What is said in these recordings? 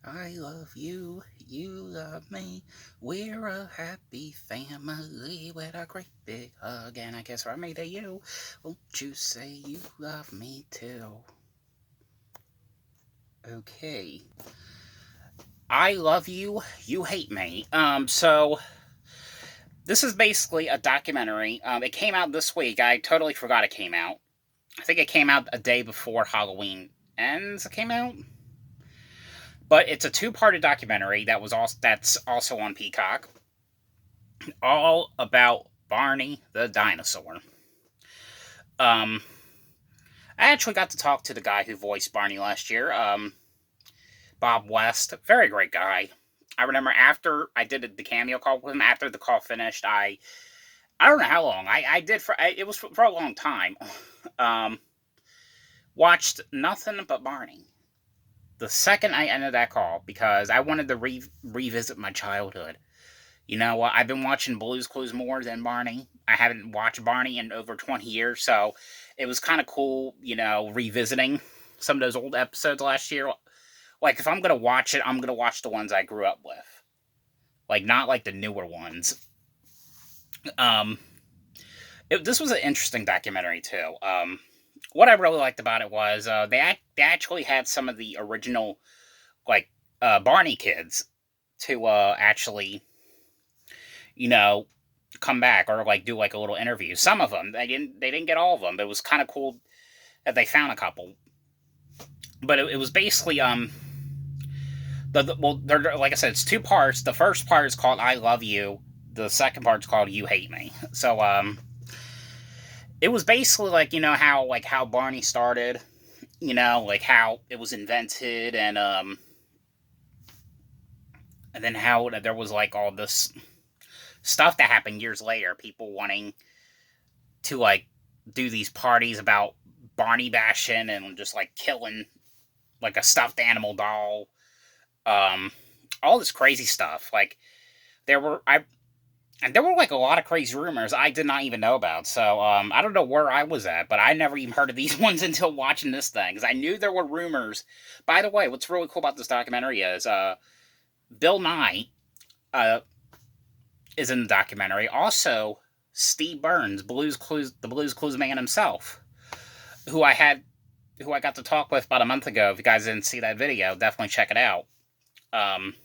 I love you, you love me. We're a happy family with a great big hug. And I guess from me to you, won't you say you love me too? Okay. I love you, you hate me. So this is basically a documentary. It came out this week. I totally forgot it came out. I think it came out a day before Halloween ends. It came out, but it's a two-parted documentary that's also on Peacock, all about Barney the dinosaur. Um, I actually got to talk to the guy who voiced Barney last year, Bob West. Very great guy. I remember after I did the cameo call with him, after the call finished, I don't know how long I did it was for a long time. Um, Watched nothing but Barney the second I ended that call because I wanted to revisit my childhood. You know what? I've been watching Blue's Clues more than Barney. I haven't watched Barney in over 20 years, so it was kind of cool, revisiting some of those old episodes last year. Like, if I'm going to watch it, I'm going to watch the ones I grew up with. Like, not like the newer ones. Um, this was an interesting documentary, too. What I really liked about it was they actually had some of the original, like, Barney kids to actually, you know, come back or like do like a little interview. Some of them they didn't get all of them, but it was kind of cool that they found a couple. But it was basically well, like I said, it's two parts. The first part is called "I Love You." The second part is called "You Hate Me." So it was basically like how Barney started, like how it was invented, and then how there was like all this stuff that happened years later. People wanting to like do these parties about Barney bashing and just like killing like a stuffed animal doll, um, all this crazy stuff. Like there were I and there were like a lot of crazy rumors I did not even know about. So I don't know where I was at, but I never even heard of these ones until watching this thing because I knew there were rumors. By the way, what's really cool about this documentary is Bill Nye uh, is in the documentary. Also, Steve Burns, the Blues Clues man himself, who I had who I got to talk with about a month ago. If you guys didn't see that video, definitely check it out. Um,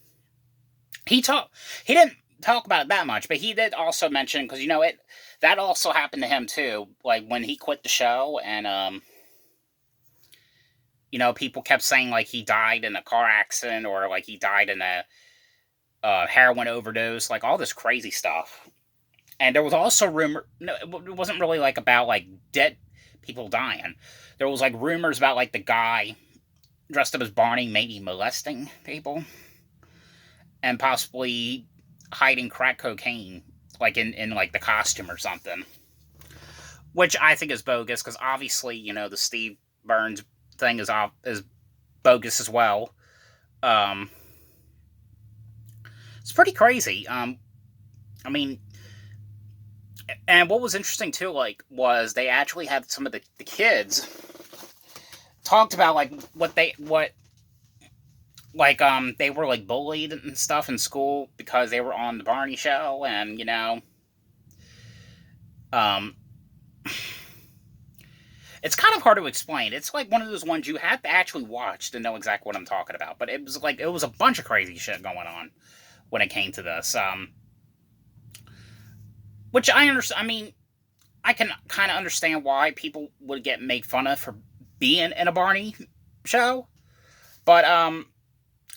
he talked. He didn't talk about it that much, but he did also mention because it that also happened to him too. Like when he quit the show, and people kept saying like he died in a car accident or like he died in a heroin overdose, like all this crazy stuff. And there was also rumor. No, it wasn't really like about like dead people dying. There was like rumors about like the guy dressed up as Barney maybe molesting people and possibly hiding crack cocaine like in like the costume or something, which I think is bogus because obviously the Steve Burns thing is bogus as well. Um, it's pretty crazy. I mean, and what was interesting too, like, was they actually had some of the kids talked about like what like they were like bullied and stuff in school because they were on the Barney show, and um it's kind of hard to explain. It's like one of those ones you have to actually watch to know exactly what I'm talking about. But it was a bunch of crazy shit going on when it came to this. Which I understand. I mean, I can kind of understand why people would get made fun of for being in a Barney show. But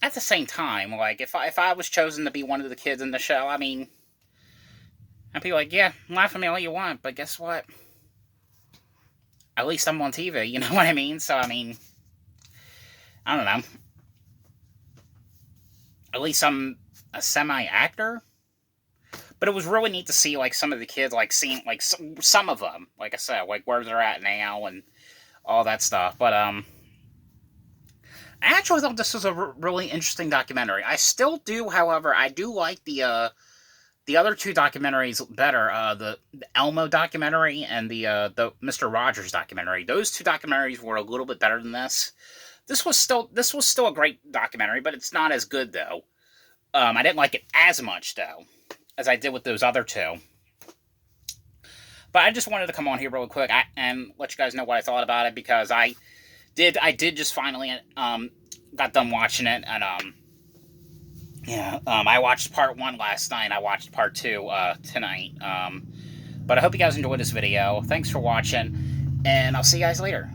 at the same time, like if I was chosen to be one of the kids in the show, I mean, I'd be like, yeah, laugh at me all you want, but guess what? At least I'm on TV. You know what I mean? So I mean, I don't know. At least I'm a semi actor. But it was really neat to see like some of the kids, like seeing like some of them, like I said, like where they're at now and all that stuff. But I actually thought this was a really interesting documentary. I still do, however, I do like the other two documentaries better. The Elmo documentary and the Mister Rogers documentary. Those two documentaries were a little bit better than this. This was still a great documentary, but it's not as good though. I didn't like it as much though as I did with those other two. But I just wanted to come on here real quick and let you guys know what I thought about it, because I did just finally got done watching it, and I watched part 1 last night. I watched part 2 tonight. But I hope you guys enjoyed this video. Thanks for watching, and I'll see you guys later.